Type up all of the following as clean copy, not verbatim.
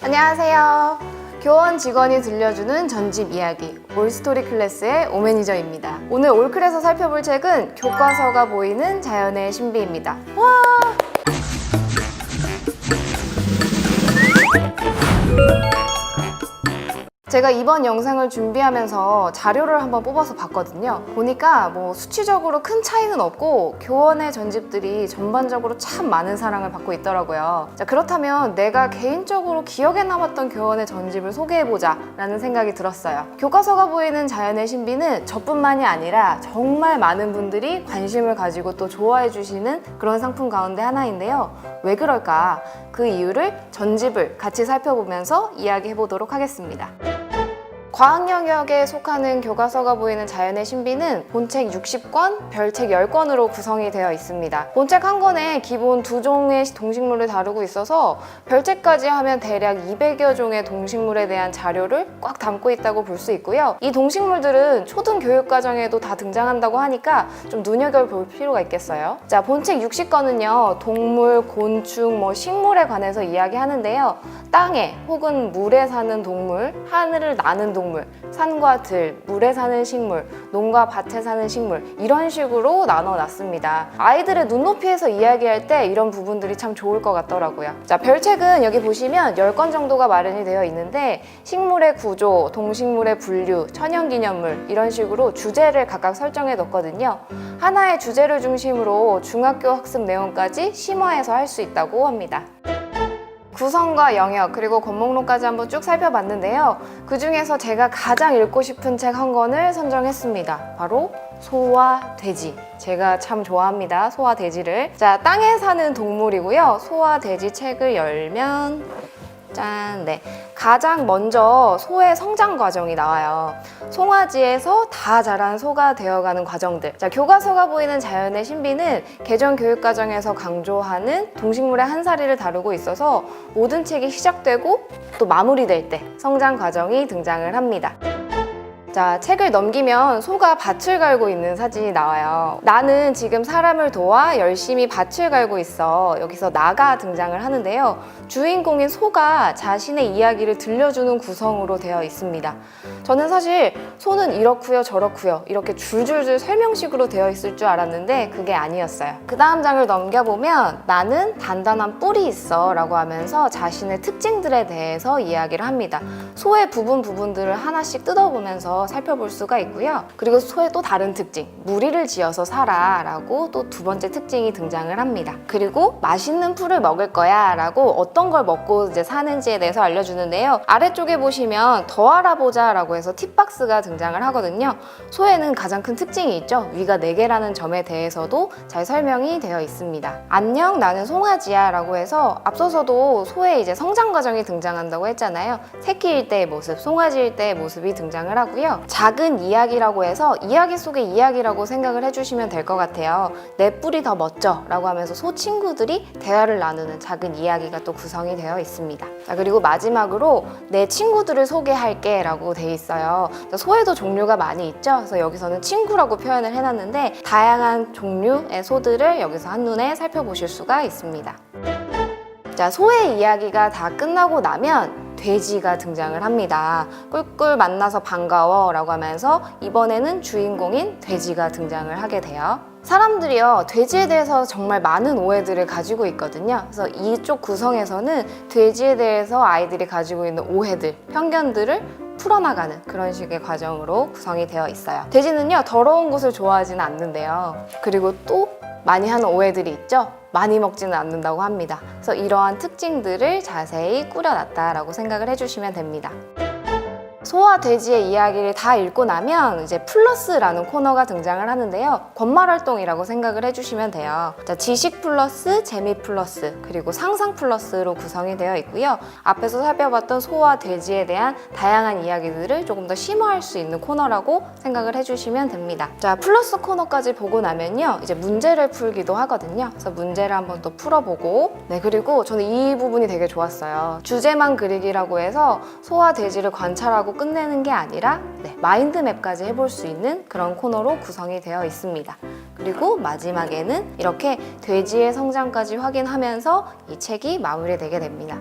안녕하세요. 교원 직원이 들려주는 전집 이야기 올스토리 클래스의 오매니저입니다. 오늘 올클에서 살펴볼 책은 교과서가 보이는 자연의 신비입니다. 와! 제가 이번 영상을 준비하면서 자료를 한번 뽑아서 봤거든요. 보니까 뭐 수치적으로 큰 차이는 없고 교원의 전집들이 전반적으로 참 많은 사랑을 받고 있더라고요. 자, 그렇다면 내가 개인적으로 기억에 남았던 교원의 전집을 소개해보자 라는 생각이 들었어요. 교과서가 보이는 자연의 신비는 저뿐만이 아니라 정말 많은 분들이 관심을 가지고 또 좋아해 주시는 그런 상품 가운데 하나인데요. 왜 그럴까? 그 이유를 전집을 같이 살펴보면서 이야기해보도록 하겠습니다. 과학 영역에 속하는 교과서가 보이는 자연의 신비는 본책 60권, 별책 10권으로 구성이 되어 있습니다. 본책 한 권에 기본 2종의 동식물을 다루고 있어서 별책까지 하면 대략 200여 종의 동식물에 대한 자료를 꽉 담고 있다고 볼 수 있고요. 이 동식물들은 초등 교육 과정에도 다 등장한다고 하니까 좀 눈여겨볼 필요가 있겠어요. 자, 본책 60권은요, 동물, 곤충, 식물에 관해서 이야기하는데요. 땅에 혹은 물에 사는 동물, 하늘을 나는 동물, 산과 들, 물에 사는 식물, 농과 밭에 사는 식물 이런 식으로 나눠놨습니다. 아이들의 눈높이에서 이야기할 때 이런 부분들이 참 좋을 것 같더라고요. 자, 별책은 여기 보시면 10권 정도가 마련이 되어 있는데 식물의 구조, 동식물의 분류, 천연기념물 이런 식으로 주제를 각각 설정해 뒀거든요. 하나의 주제를 중심으로 중학교 학습 내용까지 심화해서 할 수 있다고 합니다. 구성과 영역 그리고 권목록까지 한번 쭉 살펴봤는데요. 그 중에서 제가 가장 읽고 싶은 책 한 권을 선정했습니다. 바로 소와 돼지. 제가 참 좋아합니다. 소와 돼지를. 자, 땅에 사는 동물이고요. 소와 돼지 책을 열면 짠! 네. 가장 먼저 소의 성장 과정이 나와요. 송아지에서 다 자란 소가 되어가는 과정들. 자, 교과서가 보이는 자연의 신비는 개정 교육 과정에서 강조하는 동식물의 한 사리를 다루고 있어서 모든 책이 시작되고 또 마무리될 때 성장 과정이 등장을 합니다. 자, 책을 넘기면 소가 밭을 갈고 있는 사진이 나와요. 나는 지금 사람을 도와 열심히 밭을 갈고 있어. 여기서 나가 등장을 하는데요. 주인공인 소가 자신의 이야기를 들려주는 구성으로 되어 있습니다. 저는 사실 소는 이렇고요 저렇고요 이렇게 줄줄줄 설명식으로 되어 있을 줄 알았는데 그게 아니었어요. 그 다음 장을 넘겨보면 나는 단단한 뿔이 있어 라고 하면서 자신의 특징들에 대해서 이야기를 합니다. 소의 부분들을 하나씩 뜯어보면서 살펴볼 수가 있고요. 그리고 소의 또 다른 특징, 무리를 지어서 살아 라고 또 두 번째 특징이 등장을 합니다. 그리고 맛있는 풀을 먹을 거야 라고 어떤 걸 먹고 이제 사는지에 대해서 알려주는데요. 아래쪽에 보시면 더 알아보자 라고 해서 팁박스가 등장을 하거든요. 소에는 가장 큰 특징이 있죠. 위가 4개라는 점에 대해서도 잘 설명이 되어 있습니다. 안녕, 나는 송아지야 라고 해서 앞서서도 소의 이제 성장 과정이 등장한다고 했잖아요. 새끼일 때의 모습, 송아지일 때의 모습이 등장을 하고요. 작은 이야기라고 해서 이야기 속의 이야기라고 생각을 해주시면 될 것 같아요. 내 뿔이 더 멋져 라고 하면서 소 친구들이 대화를 나누는 작은 이야기가 또 구성이 되어 있습니다. 자, 그리고 마지막으로 내 친구들을 소개할게 라고 돼 있어요. 소에도 종류가 많이 있죠. 그래서 여기서는 친구라고 표현을 해놨는데 다양한 종류의 소들을 여기서 한눈에 살펴보실 수가 있습니다. 자, 소의 이야기가 다 끝나고 나면 돼지가 등장을 합니다. 꿀꿀 만나서 반가워 라고 하면서 이번에는 주인공인 돼지가 등장을 하게 돼요. 사람들이요, 돼지에 대해서 정말 많은 오해들을 가지고 있거든요. 그래서 이쪽 구성에서는 돼지에 대해서 아이들이 가지고 있는 오해들, 편견들을 풀어나가는 그런 식의 과정으로 구성이 되어 있어요. 돼지는요, 더러운 곳을 좋아하지는 않는데요. 그리고 또 많이 하는 오해들이 있죠. 많이 먹지는 않는다고 합니다. 그래서 이러한 특징들을 자세히 꾸려놨다라고 생각을 해주시면 됩니다. 소와 돼지의 이야기를 다 읽고 나면 이제 플러스라는 코너가 등장을 하는데요. 권말 활동이라고 생각을 해주시면 돼요. 자, 지식 플러스, 재미 플러스, 그리고 상상 플러스로 구성이 되어 있고요. 앞에서 살펴봤던 소와 돼지에 대한 다양한 이야기들을 조금 더 심화할 수 있는 코너라고 생각을 해주시면 됩니다. 자, 플러스 코너까지 보고 나면요, 이제 문제를 풀기도 하거든요. 그래서 문제를 한번 또 풀어보고, 네, 그리고 저는 이 부분이 되게 좋았어요. 주제만 그리기라고 해서 소와 돼지를 관찰하고 끝내는 게 아니라 마인드맵까지 해볼 수 있는 그런 코너로 구성이 되어 있습니다. 그리고 마지막에는 이렇게 돼지의 성장까지 확인하면서 이 책이 마무리되게 됩니다.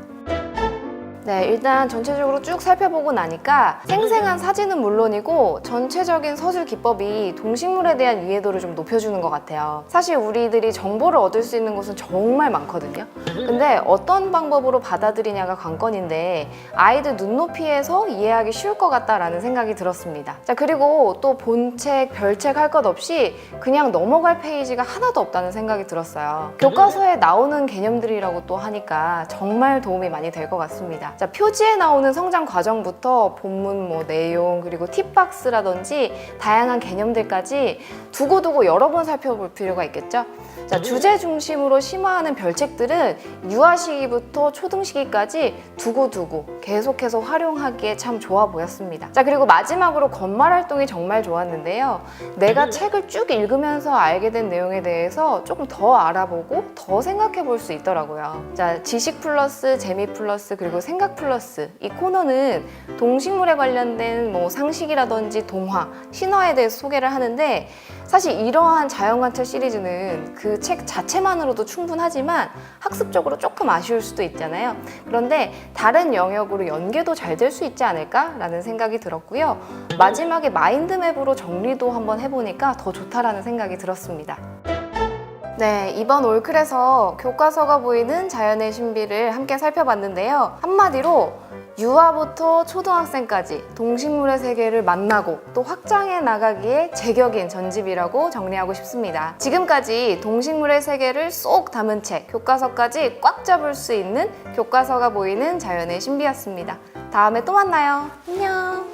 네, 일단 전체적으로 쭉 살펴보고 나니까 생생한 사진은 물론이고 전체적인 서술 기법이 동식물에 대한 이해도를 좀 높여주는 것 같아요. 사실 우리들이 정보를 얻을 수 있는 곳은 정말 많거든요. 근데 어떤 방법으로 받아들이냐가 관건인데 아이들 눈높이에서 이해하기 쉬울 것 같다라는 생각이 들었습니다. 자, 그리고 또 본책, 별책 할 것 없이 그냥 넘어갈 페이지가 하나도 없다는 생각이 들었어요. 교과서에 나오는 개념들이라고 또 하니까 정말 도움이 많이 될 것 같습니다. 자, 표지에 나오는 성장 과정부터 본문 뭐 내용 그리고 팁박스라든지 다양한 개념들까지 두고두고 여러 번 살펴볼 필요가 있겠죠. 자, 주제 중심으로 심화하는 별책들은 유아 시기부터 초등 시기까지 두고두고 계속해서 활용하기에 참 좋아 보였습니다. 자, 그리고 마지막으로 건말 활동이 정말 좋았는데요. 내가 책을 쭉 읽으면서 알게 된 내용에 대해서 조금 더 알아보고 더 생각해 볼 수 있더라고요. 자, 지식 플러스 재미 플러스 그리고 생각 플러스 이 코너는 동식물에 관련된 뭐 상식이라든지 동화, 신화에 대해서 소개를 하는데 사실 이러한 자연관찰 시리즈는 그 책 자체만으로도 충분하지만 학습적으로 조금 아쉬울 수도 있잖아요. 그런데 다른 영역으로 연계도 잘 될 수 있지 않을까라는 생각이 들었고요. 마지막에 마인드맵으로 정리도 한번 해보니까 더 좋다라는 생각이 들었습니다. 네, 이번 올클에서 교과서가 보이는 자연의 신비를 함께 살펴봤는데요. 한마디로 유아부터 초등학생까지 동식물의 세계를 만나고 또 확장해 나가기에 제격인 전집이라고 정리하고 싶습니다. 지금까지 동식물의 세계를 쏙 담은 책, 교과서까지 꽉 잡을 수 있는 교과서가 보이는 자연의 신비였습니다. 다음에 또 만나요. 안녕.